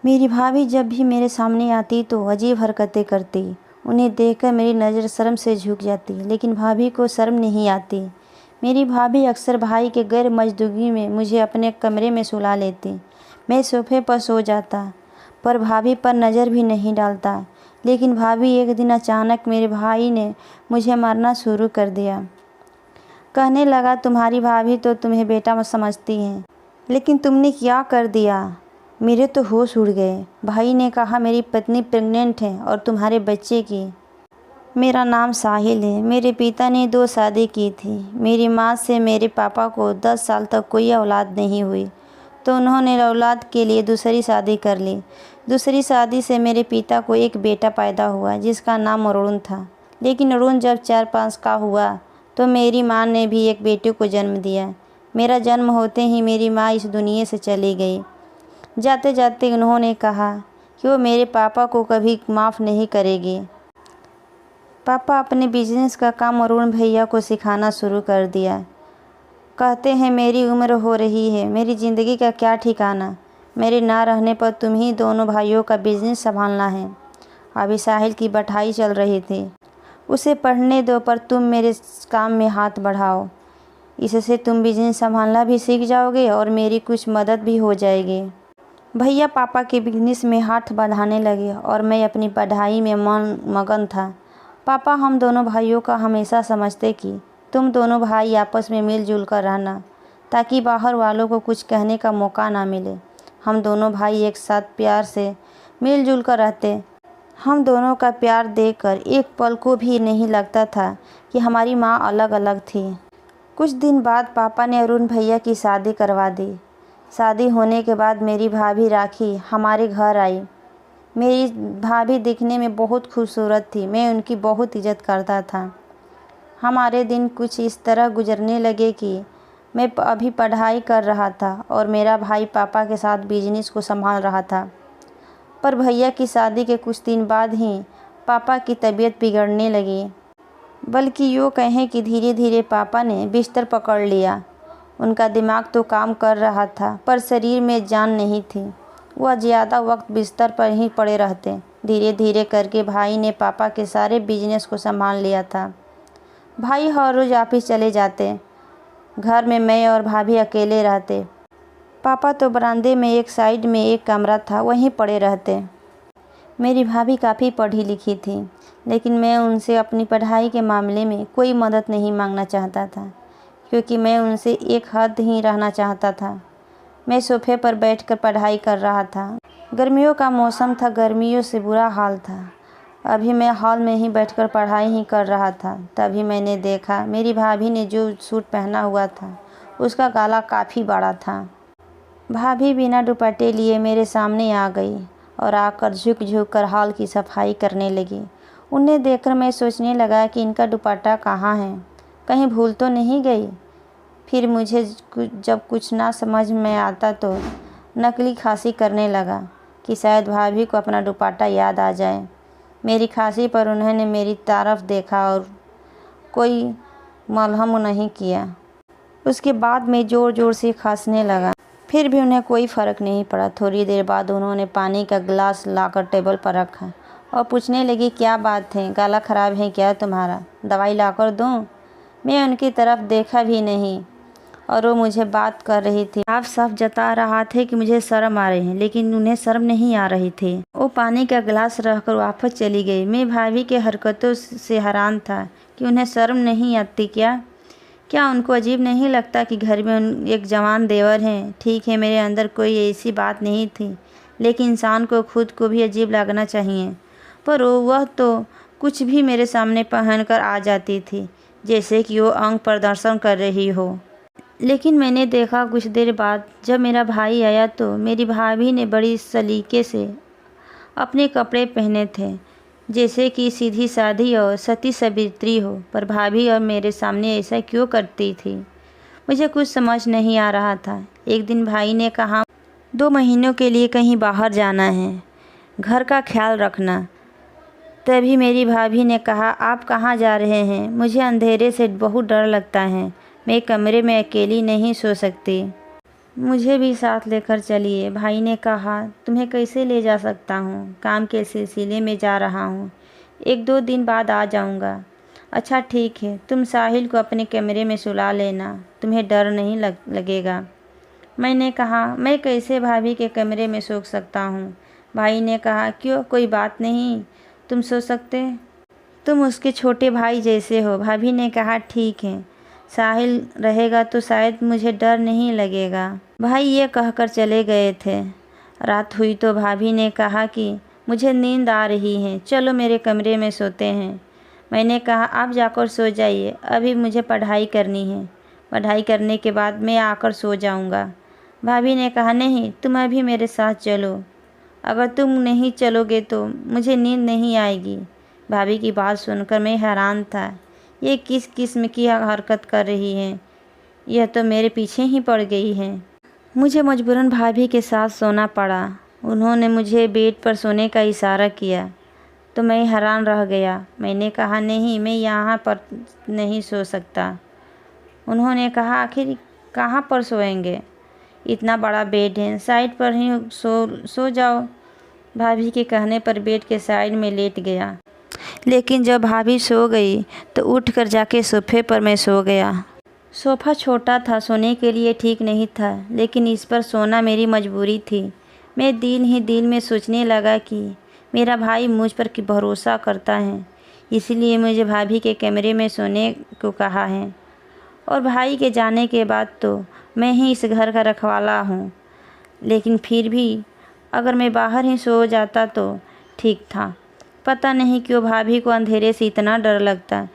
मेरी भाभी जब भी मेरे सामने आती तो अजीब हरकतें करती। उन्हें देखकर मेरी नज़र शर्म से झुक जाती, लेकिन भाभी को शर्म नहीं आती। मेरी भाभी अक्सर भाई के गैर मौजूदगी में मुझे अपने कमरे में सुला लेती। मैं सोफे पर सो जाता, पर भाभी पर नज़र भी नहीं डालता। लेकिन भाभी एक दिन अचानक मेरे भाई ने मुझे मारना शुरू कर दिया। कहने लगा, तुम्हारी भाभी तो तुम्हें बेटा समझती है, लेकिन तुमने क्या कर दिया। मेरे तो होश उड़ गए। भाई ने कहा, मेरी पत्नी प्रेग्नेंट है और तुम्हारे बच्चे की। मेरा नाम साहिल है। मेरे पिता ने 2 शादी की थी। मेरी माँ से मेरे पापा को 10 साल तक कोई औलाद नहीं हुई, तो उन्होंने औलाद के लिए दूसरी शादी कर ली। दूसरी शादी से मेरे पिता को एक बेटा पैदा हुआ जिसका नाम अरुण था। लेकिन अरुण जब 4-5 का हुआ तो मेरी माँ ने भी एक बेटे को जन्म दिया। मेरा जन्म होते ही मेरी माँ इस दुनिया से चली गई। जाते जाते उन्होंने कहा कि वो मेरे पापा को कभी माफ़ नहीं करेगी। पापा अपने बिजनेस का काम अरुण भैया को सिखाना शुरू कर दिया। कहते हैं, मेरी उम्र हो रही है, मेरी ज़िंदगी का क्या ठिकाना। मेरे ना रहने पर तुम ही दोनों भाइयों का बिजनेस संभालना है। अभी साहिल की पढ़ाई चल रही थी, उसे पढ़ने दो, पर तुम मेरे काम में हाथ बढ़ाओ। इससे तुम बिजनेस संभालना भी सीख जाओगे और मेरी कुछ मदद भी हो जाएगी। भैया पापा के बिजनेस में हाथ बढ़ाने लगे और मैं अपनी पढ़ाई में मगन था। पापा हम दोनों भाइयों का हमेशा समझते कि तुम दोनों भाई आपस में मिलजुल कर रहना, ताकि बाहर वालों को कुछ कहने का मौका ना मिले। हम दोनों भाई एक साथ प्यार से मिलजुल कर रहते। हम दोनों का प्यार देखकर एक पल को भी नहीं लगता था कि हमारी माँ अलग अलग थी। कुछ दिन बाद पापा ने अरुण भैया की शादी करवा दी। शादी होने के बाद मेरी भाभी राखी हमारे घर आई। मेरी भाभी दिखने में बहुत खूबसूरत थी। मैं उनकी बहुत इज्जत करता था। हमारे दिन कुछ इस तरह गुजरने लगे कि मैं अभी पढ़ाई कर रहा था और मेरा भाई पापा के साथ बिजनेस को संभाल रहा था। पर भैया की शादी के कुछ दिन बाद ही पापा की तबीयत बिगड़ने लगी। बल्कि यूँ कहें कि धीरे धीरे पापा ने बिस्तर पकड़ लिया। उनका दिमाग तो काम कर रहा था, पर शरीर में जान नहीं थी। वह ज़्यादा वक्त बिस्तर पर ही पड़े रहते। धीरे धीरे करके भाई ने पापा के सारे बिजनेस को संभाल लिया था। भाई हर रोज़ ऑफिस चले जाते। घर में मैं और भाभी अकेले रहते। पापा तो बरामदे में एक साइड में एक कमरा था, वहीं पड़े रहते। मेरी भाभी काफ़ी पढ़ी लिखी थी, लेकिन मैं उनसे अपनी पढ़ाई के मामले में कोई मदद नहीं मांगना चाहता था, क्योंकि मैं उनसे एक हद ही रहना चाहता था। मैं सोफे पर बैठकर पढ़ाई कर रहा था। गर्मियों का मौसम था, गर्मियों से बुरा हाल था। अभी मैं हॉल में ही बैठकर पढ़ाई ही कर रहा था। तभी मैंने देखा मेरी भाभी ने जो सूट पहना हुआ था उसका गला काफ़ी बड़ा था। भाभी बिना दुपट्टे लिए मेरे सामने आ गई और आकर झुक झुक कर हॉल की सफाई करने लगी। उन्हें देखकर मैं सोचने लगा कि इनका दुपट्टा कहाँ है, कहीं भूल तो नहीं गई। फिर मुझे जब कुछ ना समझ में आता तो नकली खांसी करने लगा कि शायद भाभी को अपना दुपट्टा याद आ जाए। मेरी खांसी पर उन्होंने मेरी तरफ देखा और कोई मलहम नहीं किया। उसके बाद मैं ज़ोर ज़ोर से खांसने लगा, फिर भी उन्हें कोई फ़र्क नहीं पड़ा। थोड़ी देर बाद उन्होंने पानी का गिलास लाकर टेबल पर रखा और पूछने लगी, क्या बात है, गला ख़राब है क्या तुम्हारा, दवाई लाकर दूँ? मैं उनकी तरफ देखा भी नहीं और वो मुझे बात कर रही थी। आप साफ जता रहा थे कि मुझे शर्म आ रही है, लेकिन उन्हें शर्म नहीं आ रही थी। वो पानी का गिलास रखकर वापस चली गई। मैं भाभी के हरकतों से हैरान था कि उन्हें शर्म नहीं आती क्या उनको अजीब नहीं लगता कि घर में एक जवान देवर हैं। ठीक है, मेरे अंदर कोई ऐसी बात नहीं थी, लेकिन इंसान को खुद को भी अजीब लगना चाहिए। पर वह तो कुछ भी मेरे सामने पहनकर आ जाती थी, जैसे कि वो अंग प्रदर्शन कर रही हो। लेकिन मैंने देखा कुछ देर बाद जब मेरा भाई आया तो मेरी भाभी ने बड़ी सलीके से अपने कपड़े पहने थे, जैसे कि सीधी सादी और सती सावित्री हो। पर भाभी और मेरे सामने ऐसा क्यों करती थी, मुझे कुछ समझ नहीं आ रहा था। एक दिन भाई ने कहा, 2 महीनों के लिए कहीं बाहर जाना है, घर का ख्याल रखना। तभी मेरी भाभी ने कहा, आप कहाँ जा रहे हैं? मुझे अंधेरे से बहुत डर लगता है, मैं कमरे में अकेली नहीं सो सकती। मुझे भी साथ लेकर चलिए। भाई ने कहा, तुम्हें कैसे ले जा सकता हूँ, काम के सिलसिले में जा रहा हूँ, 1-2 दिन बाद आ जाऊँगा। अच्छा ठीक है, तुम साहिल को अपने कमरे में सुला लेना, तुम्हें डर नहीं लगेगा। मैंने कहा, मैं कैसे भाभी के कमरे में सो सकता हूँ। भाई ने कहा, क्यों, कोई बात नहीं, तुम सो सकते, तुम उसके छोटे भाई जैसे हो। भाभी ने कहा, ठीक है, साहिल रहेगा तो शायद मुझे डर नहीं लगेगा। भाई ये कहकर चले गए थे। रात हुई तो भाभी ने कहा कि मुझे नींद आ रही है, चलो मेरे कमरे में सोते हैं। मैंने कहा, आप जाकर सो जाइए, अभी मुझे पढ़ाई करनी है, पढ़ाई करने के बाद मैं आकर सो जाऊंगा। भाभी ने कहा, नहीं, तुम अभी मेरे साथ चलो, अगर तुम नहीं चलोगे तो मुझे नींद नहीं आएगी। भाभी की बात सुनकर मैं हैरान था, ये किस किस्म की हरकत कर रही है, यह तो मेरे पीछे ही पड़ गई है। मुझे मजबूरन भाभी के साथ सोना पड़ा। उन्होंने मुझे बेड पर सोने का इशारा किया तो मैं हैरान रह गया। मैंने कहा, नहीं, मैं यहाँ पर नहीं सो सकता। उन्होंने कहा, आखिर कहाँ पर सोएंगे, इतना बड़ा बेड है, साइड पर ही सो जाओ। भाभी के कहने पर बेड के साइड में लेट गया, लेकिन जब भाभी सो गई तो उठकर जाके सोफे पर मैं सो गया। सोफ़ा छोटा था, सोने के लिए ठीक नहीं था, लेकिन इस पर सोना मेरी मजबूरी थी। मैं दिल ही दिल में सोचने लगा कि मेरा भाई मुझ पर भरोसा करता है, इसलिए मुझे भाभी के कमरे में सोने को कहा है। और भाई के जाने के बाद तो मैं ही इस घर का रखवाला हूँ, लेकिन फिर भी अगर मैं बाहर ही सो जाता तो ठीक था। पता नहीं क्यों भाभी को अंधेरे से इतना डर लगता।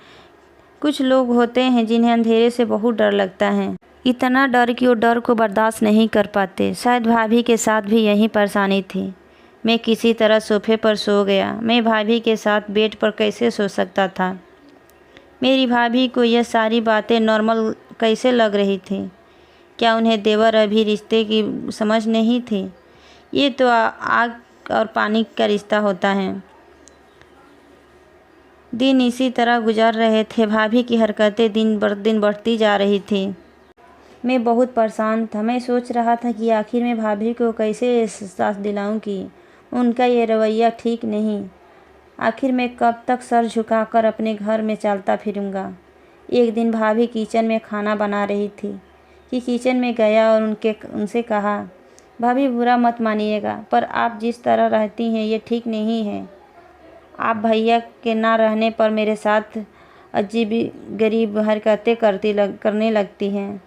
कुछ लोग होते हैं जिन्हें अंधेरे से बहुत डर लगता है, इतना डर कि वो डर को बर्दाश्त नहीं कर पाते। शायद भाभी के साथ भी यही परेशानी थी। मैं किसी तरह सोफे पर सो गया। मैं भाभी के साथ बेड पर कैसे सो सकता था। मेरी भाभी को यह सारी बातें नॉर्मल कैसे लग रही थी। क्या उन्हें देवर अभी रिश्ते की समझ नहीं थी। ये तो आग और पानी का रिश्ता होता है। दिन इसी तरह गुजर रहे थे। भाभी की हरकतें दिन बढ़ती जा रही थी। मैं बहुत परेशान था। मैं सोच रहा था कि आखिर मैं भाभी को कैसे एहसास दिलाऊं कि उनका ये रवैया ठीक नहीं। आखिर मैं कब तक सर झुकाकर अपने घर में चलता फिरूंगा। एक दिन भाभी किचन में खाना बना रही थी कि किचन में गया और उनसे कहा, भाभी बुरा मत मानिएगा, पर आप जिस तरह रहती हैं ये ठीक नहीं है। आप भैया के ना रहने पर मेरे साथ अजीब गरीब हरकतें करने लगती हैं।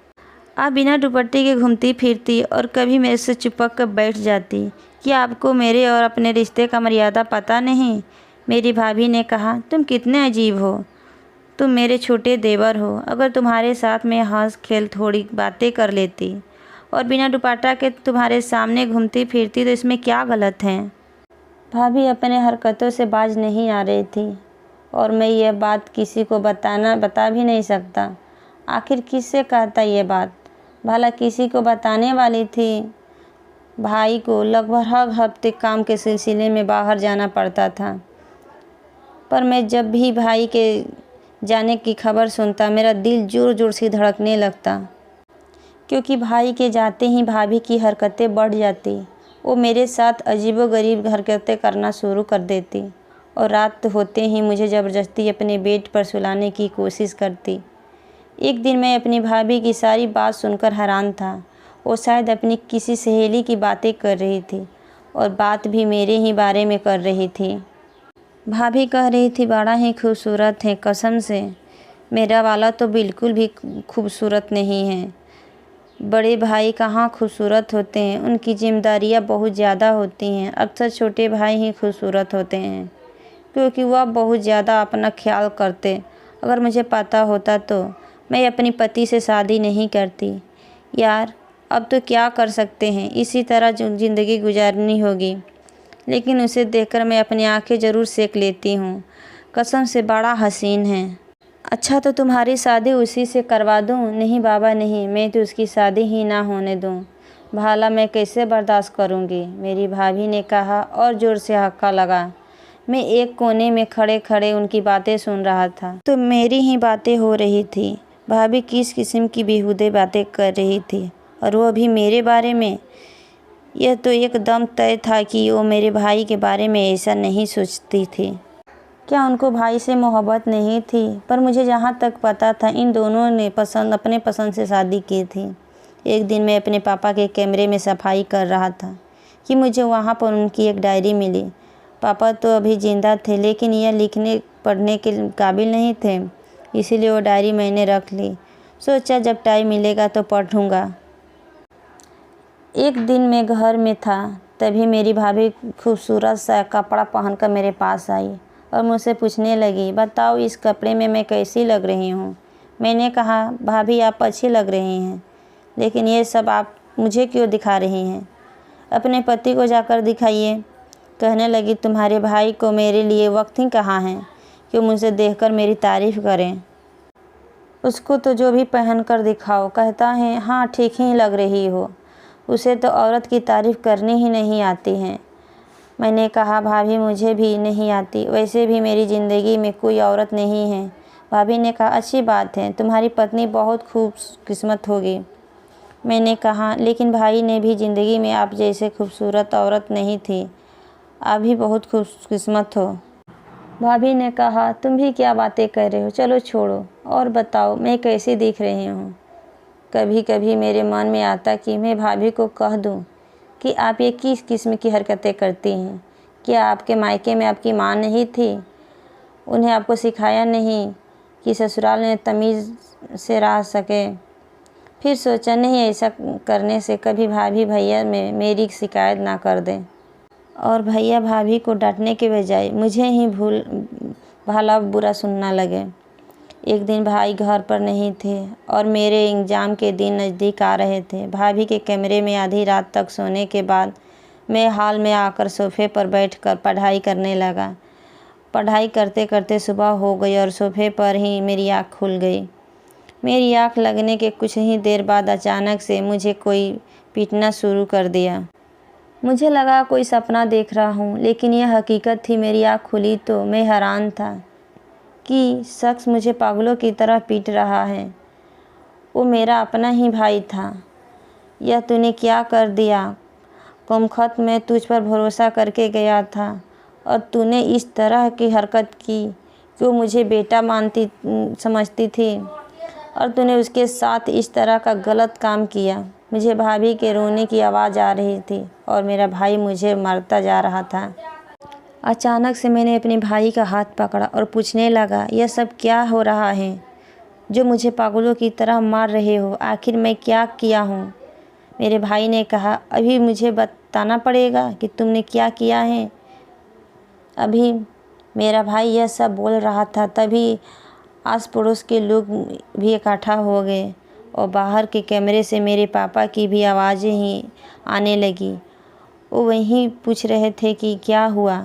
आप बिना दुपट्टे के घूमती फिरती और कभी मेरे से चिपक कर बैठ जाती। क्या आपको मेरे और अपने रिश्ते का मर्यादा पता नहीं। मेरी भाभी ने कहा, तुम कितने अजीब हो, तुम मेरे छोटे देवर हो। अगर तुम्हारे साथ मैं हंस खेल थोड़ी बातें कर लेती और बिना दुपट्टा के तुम्हारे सामने घूमती फिरती तो इसमें क्या गलत है। भाभी अपने हरकतों से बाज नहीं आ रही थी और मैं यह बात किसी को बता भी नहीं सकता। आखिर किससे कहता ये बात। भला किसी को बताने वाली थी। भाई को लगभग हर हफ्ते काम के सिलसिले में बाहर जाना पड़ता था, पर मैं जब भी भाई के जाने की खबर सुनता मेरा दिल जोर जोर से धड़कने लगता, क्योंकि भाई के जाते ही भाभी की हरकतें बढ़ जाती। वो मेरे साथ अजीबोगरीब हरकतें करना शुरू कर देती और रात होते ही मुझे ज़बरदस्ती अपने बेड पर सुलाने की कोशिश करती। एक दिन मैं अपनी भाभी की सारी बात सुनकर हैरान था। वो शायद अपनी किसी सहेली की बातें कर रही थी और बात भी मेरे ही बारे में कर रही थी। भाभी कह रही थी, बड़ा ही खूबसूरत है, कसम से मेरा वाला तो बिल्कुल भी खूबसूरत नहीं है। बड़े भाई कहाँ खूबसूरत होते हैं, उनकी जिम्मेदारियाँ बहुत ज़्यादा होती हैं। अक्सर छोटे भाई ही खूबसूरत होते हैं, क्योंकि वह बहुत ज़्यादा अपना ख्याल करते। अगर मुझे पता होता तो मैं अपनी पति से शादी नहीं करती। यार, अब तो क्या कर सकते हैं, इसी तरह ज़िंदगी गुजारनी होगी। लेकिन उसे देखकर मैं अपनी आंखें ज़रूर सेक लेती हूँ। कसम से बड़ा हसीन है। अच्छा, तो तुम्हारी शादी उसी से करवा दूँ। नहीं बाबा नहीं, मैं तो उसकी शादी ही ना होने दूँ। भाला मैं कैसे बर्दाश्त करूँगी, मेरी भाभी ने कहा और ज़ोर से हक्का लगा। मैं एक कोने में खड़े खड़े उनकी बातें सुन रहा था तो मेरी ही बातें हो रही थी। भाभी किस किस्म की बेहुदे बातें कर रही थी और वो भी मेरे बारे में। यह तो एकदम तय था कि वो मेरे भाई के बारे में ऐसा नहीं सोचती थी। क्या उनको भाई से मोहब्बत नहीं थी? पर मुझे जहाँ तक पता था इन दोनों ने अपने पसंद से शादी की थी। एक दिन मैं अपने पापा के कमरे में सफाई कर रहा था कि मुझे वहाँ पर उनकी एक डायरी मिली। पापा तो अभी ज़िंदा थे, लेकिन यह लिखने पढ़ने के काबिल नहीं थे, इसीलिए वो डायरी मैंने रख ली। सोचा जब टाइम मिलेगा तो पढ़ूँगा। एक दिन मैं घर में था, तभी मेरी भाभी खूबसूरत सा कपड़ा पहनकर मेरे पास आई और मुझसे पूछने लगी, बताओ इस कपड़े में मैं कैसी लग रही हूँ? मैंने कहा, भाभी आप अच्छी लग रही हैं, लेकिन ये सब आप मुझे क्यों दिखा रही हैं? अपने पति को जाकर दिखाइए। कहने लगी, तुम्हारे भाई को मेरे लिए वक्त ही कहाँ है कि मुझे देखकर मेरी तारीफ़ करें। उसको तो जो भी पहन कर दिखाओ कहता है हाँ ठीक ही लग रही हो। उसे तो औरत की तारीफ़ करनी ही नहीं आती है। मैंने कहा, भाभी मुझे भी नहीं आती, वैसे भी मेरी ज़िंदगी में कोई औरत नहीं है। भाभी ने कहा, अच्छी बात है, तुम्हारी पत्नी बहुत खूबकिस्मत होगी। मैंने कहा, लेकिन भाई ने भी ज़िंदगी में आप जैसे खूबसूरत औरत नहीं थी, आप भी बहुत खुशकिस्मत हो। भाभी ने कहा, तुम भी क्या बातें कर रहे हो, चलो छोड़ो और बताओ मैं कैसी दिख रही हूँ। कभी कभी मेरे मन में आता कि मैं भाभी को कह दूँ कि आप ये किस किस्म की हरकतें करती हैं। क्या आपके मायके में आपकी माँ नहीं थी? उन्हें आपको सिखाया नहीं कि ससुराल में तमीज़ से रह सके? फिर सोचा, नहीं, ऐसा करने से कभी भाभी भैया में मेरी शिकायत ना कर दें और भैया भाभी को डांटने के बजाय मुझे ही भला बुरा सुनना लगे। एक दिन भाई घर पर नहीं थे और मेरे एग्ज़ाम के दिन नज़दीक आ रहे थे। भाभी के कमरे में आधी रात तक सोने के बाद मैं हॉल में आकर सोफ़े पर बैठकर पढ़ाई करने लगा। पढ़ाई करते करते सुबह हो गई और सोफ़े पर ही मेरी आँख खुल गई। मेरी आँख लगने के कुछ ही देर बाद अचानक से मुझे कोई पीटना शुरू कर दिया। मुझे लगा कोई सपना देख रहा हूँ, लेकिन यह हकीकत थी। मेरी आँख खुली तो मैं हैरान था कि शख्स मुझे पागलों की तरह पीट रहा है। वो मेरा अपना ही भाई था। यह तूने क्या कर दिया? कमबख्त, मैं तुझ पर भरोसा करके गया था और तूने इस तरह की हरकत की कि वो मुझे बेटा समझती थी और तूने उसके साथ इस तरह का गलत काम किया। मुझे भाभी के रोने की आवाज़ आ रही थी और मेरा भाई मुझे मारता जा रहा था। अचानक से मैंने अपने भाई का हाथ पकड़ा और पूछने लगा, यह सब क्या हो रहा है जो मुझे पागलों की तरह मार रहे हो? आखिर मैं क्या किया हूँ? मेरे भाई ने कहा, अभी मुझे बताना पड़ेगा कि तुमने क्या किया है। अभी मेरा भाई यह सब बोल रहा था, तभी आस पड़ोस के लोग भी इकट्ठा हो गए और बाहर के कमरे से मेरे पापा की भी आवाज़ें ही आने लगी। वो वहीं पूछ रहे थे कि क्या हुआ,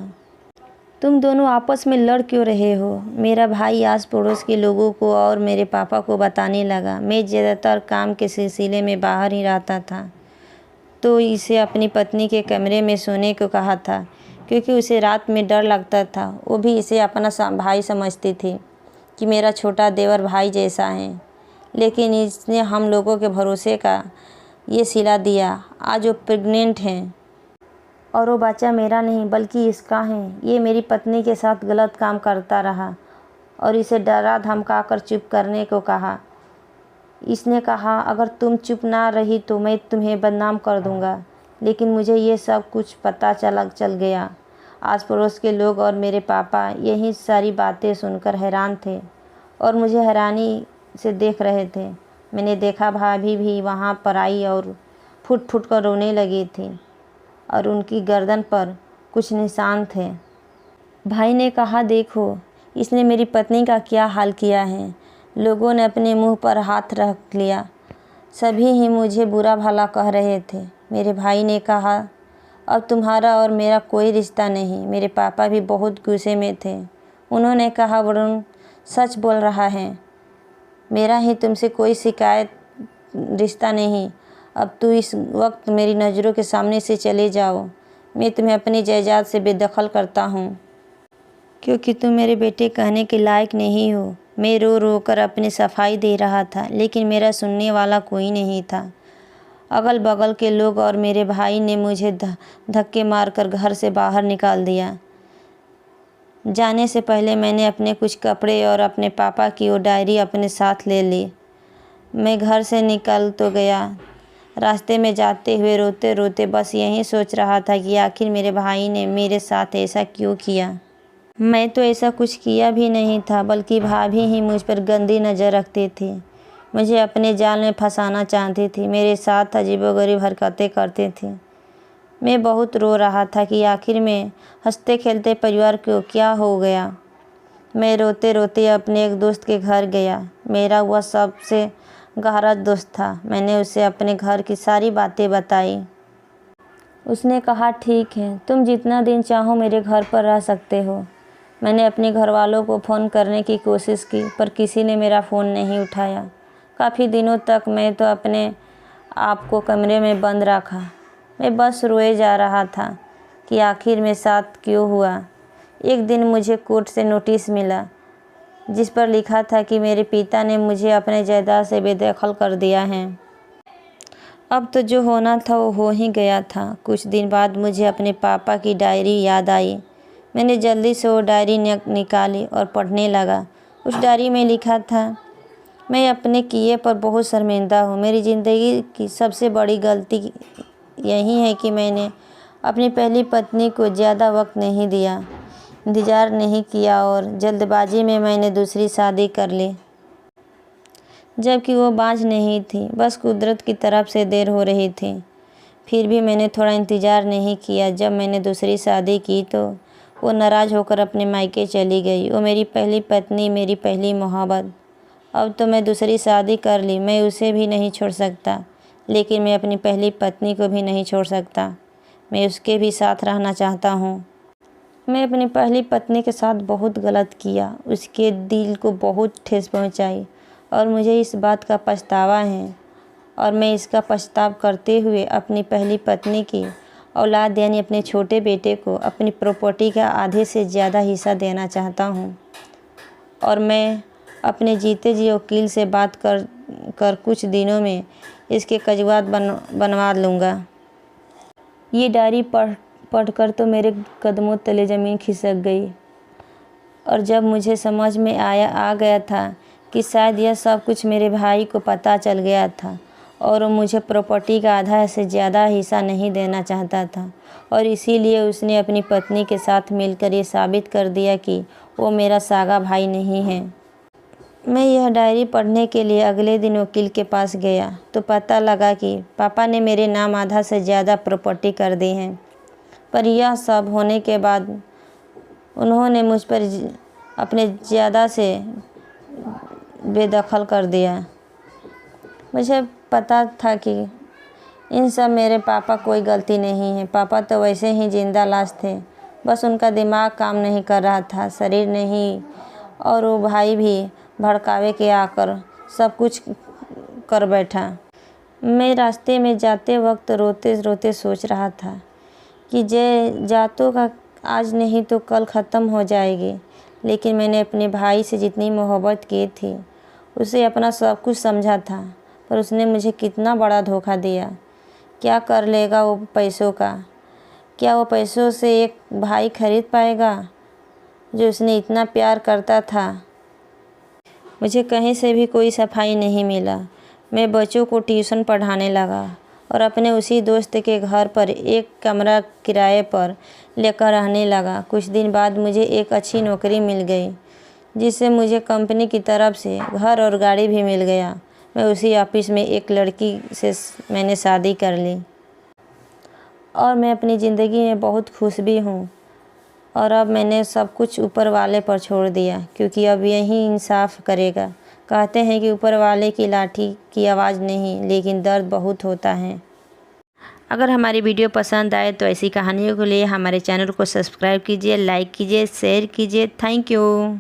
तुम दोनों आपस में लड़ क्यों रहे हो? मेरा भाई आस पड़ोस के लोगों को और मेरे पापा को बताने लगा। मैं ज़्यादातर काम के सिलसिले में बाहर ही रहता था, तो इसे अपनी पत्नी के कमरे में सोने को कहा था, क्योंकि उसे रात में डर लगता था। वो भी इसे अपना भाई समझती थी कि मेरा छोटा देवर भाई जैसा है, लेकिन इसने हम लोगों के भरोसे का ये सिला दिया। आज वो प्रेग्नेंट है और वो बच्चा मेरा नहीं बल्कि इसका है। ये मेरी पत्नी के साथ गलत काम करता रहा और इसे डरा धमका कर चुप करने को कहा। इसने कहा, अगर तुम चुप ना रही तो मैं तुम्हें बदनाम कर दूंगा। लेकिन मुझे ये सब कुछ पता चल गया। आस पड़ोस के लोग और मेरे पापा यही सारी बातें सुनकर हैरान थे और मुझे हैरानी से देख रहे थे। मैंने देखा भाभी भी वहाँ पर आई और फुट फुट कर रोने लगी थी और उनकी गर्दन पर कुछ निशान थे। भाई ने कहा, देखो इसने मेरी पत्नी का क्या हाल किया है। लोगों ने अपने मुंह पर हाथ रख लिया। सभी ही मुझे बुरा भला कह रहे थे। मेरे भाई ने कहा, अब तुम्हारा और मेरा कोई रिश्ता नहीं। मेरे पापा भी बहुत गुस्से में थे। उन्होंने कहा, वरुण सच बोल रहा है, मेरा ही तुमसे कोई शिकायत रिश्ता नहीं। अब तू इस वक्त मेरी नज़रों के सामने से चले जाओ। मैं तुम्हें अपनी जायदाद से बेदखल करता हूँ, क्योंकि तुम मेरे बेटे कहने के लायक नहीं हो। मैं रो रो कर अपनी सफाई दे रहा था, लेकिन मेरा सुनने वाला कोई नहीं था। अगल बगल के लोग और मेरे भाई ने मुझे धक्के मारकर घर से बाहर निकाल दिया। जाने से पहले मैंने अपने कुछ कपड़े और अपने पापा की वो डायरी अपने साथ ले ली। मैं घर से निकल तो गया। रास्ते में जाते हुए रोते रोते बस यही सोच रहा था कि आखिर मेरे भाई ने मेरे साथ ऐसा क्यों किया। मैं तो ऐसा कुछ किया भी नहीं था, बल्कि भाभी ही मुझ पर गंदी नज़र रखती थी। मुझे अपने जाल में फंसाना चाहती थी, मेरे साथ अजीबोगरीब हरकतें करती थी। मैं बहुत रो रहा था कि आखिर में हंसते खेलते परिवार को क्या हो गया। मैं रोते रोते अपने एक दोस्त के घर गया। मेरा वह सबसे गहरा दोस्त था। मैंने उसे अपने घर की सारी बातें बताई। उसने कहा, ठीक है, तुम जितना दिन चाहो मेरे घर पर रह सकते हो। मैंने अपने घर वालों को फ़ोन करने की कोशिश की, पर किसी ने मेरा फ़ोन नहीं उठाया। काफ़ी दिनों तक मैं तो अपने आप को कमरे में बंद रखा। मैं बस रोए जा रहा था कि आखिर मेरे साथ क्यों हुआ। एक दिन मुझे कोर्ट से नोटिस मिला, जिस पर लिखा था कि मेरे पिता ने मुझे अपने जायदाद से बेदखल कर दिया है। अब तो जो होना था वो हो ही गया था। कुछ दिन बाद मुझे अपने पापा की डायरी याद आई। मैंने जल्दी से वो डायरी निकाली और पढ़ने लगा। उस डायरी में लिखा था, मैं अपने किए पर बहुत शर्मिंदा हूँ। मेरी ज़िंदगी की सबसे बड़ी गलती यही है कि मैंने अपनी पहली पत्नी को ज़्यादा वक्त नहीं दिया, इंतज़ार नहीं किया और जल्दबाजी में मैंने दूसरी शादी कर ली, जबकि वो बाँझ नहीं थी। बस कुदरत की तरफ से देर हो रही थी। फिर भी मैंने थोड़ा इंतज़ार नहीं किया। जब मैंने दूसरी शादी की तो वो नाराज़ होकर अपने मायके चली गई। वो मेरी पहली पत्नी, मेरी पहली मोहब्बत। अब तो मैं दूसरी शादी कर ली, मैं उसे भी नहीं छोड़ सकता, लेकिन मैं अपनी पहली पत्नी को भी नहीं छोड़ सकता। मैं उसके भी साथ रहना चाहता हूँ। मैं अपनी पहली पत्नी के साथ बहुत गलत किया, उसके दिल को बहुत ठेस पहुँचाई और मुझे इस बात का पछतावा है। और मैं इसका पछतावा करते हुए अपनी पहली पत्नी की औलाद यानी अपने छोटे बेटे को अपनी प्रॉपर्टी का आधे से ज़्यादा हिस्सा देना चाहता हूँ। और मैं अपने जीते जी वकील से बात कर कुछ दिनों में इसके कागजात बनवा लूँगा। ये डायरी पढ़कर तो मेरे कदमों तले ज़मीन खिसक गई। और जब मुझे समझ में आ गया था कि शायद यह सब कुछ मेरे भाई को पता चल गया था और वो मुझे प्रॉपर्टी का आधा से ज़्यादा हिस्सा नहीं देना चाहता था, और इसीलिए उसने अपनी पत्नी के साथ मिलकर ये साबित कर दिया कि वो मेरा सागा भाई नहीं है। मैं यह डायरी पढ़ने के लिए अगले दिन वकील के पास गया तो पता लगा कि पापा ने मेरे नाम आधा से ज़्यादा प्रॉपर्टी कर दी है। पर यह सब होने के बाद उन्होंने मुझ पर अपने ज़्यादा से बेदखल कर दिया। मुझे पता था कि इन सब मेरे पापा कोई गलती नहीं है। पापा तो वैसे ही जिंदा लाश थे, बस उनका दिमाग काम नहीं कर रहा था, शरीर नहीं। और वो भाई भी भड़कावे के आकर सब कुछ कर बैठा। मैं रास्ते में जाते वक्त रोते रोते सोच रहा था कि जातों का आज नहीं तो कल ख़त्म हो जाएगी। लेकिन मैंने अपने भाई से जितनी मोहब्बत की थी, उसे अपना सब कुछ समझा था, पर उसने मुझे कितना बड़ा धोखा दिया। क्या कर लेगा वो पैसों का? क्या वो पैसों से एक भाई खरीद पाएगा जो उसने इतना प्यार करता था? मुझे कहीं से भी कोई सफाई नहीं मिला। मैं बच्चों को ट्यूशन पढ़ाने लगा और अपने उसी दोस्त के घर पर एक कमरा किराए पर लेकर रहने लगा। कुछ दिन बाद मुझे एक अच्छी नौकरी मिल गई, जिससे मुझे कंपनी की तरफ से घर और गाड़ी भी मिल गया। मैं उसी ऑफिस में एक लड़की से मैंने शादी कर ली और मैं अपनी ज़िंदगी में बहुत खुश भी हूँ। और अब मैंने सब कुछ ऊपर वाले पर छोड़ दिया, क्योंकि अब यही इंसाफ करेगा। कहते हैं कि ऊपर वाले की लाठी की आवाज़ नहीं, लेकिन दर्द बहुत होता है। अगर हमारी वीडियो पसंद आए तो ऐसी कहानियों के लिए हमारे चैनल को सब्सक्राइब कीजिए, लाइक कीजिए, शेयर कीजिए। Thank you.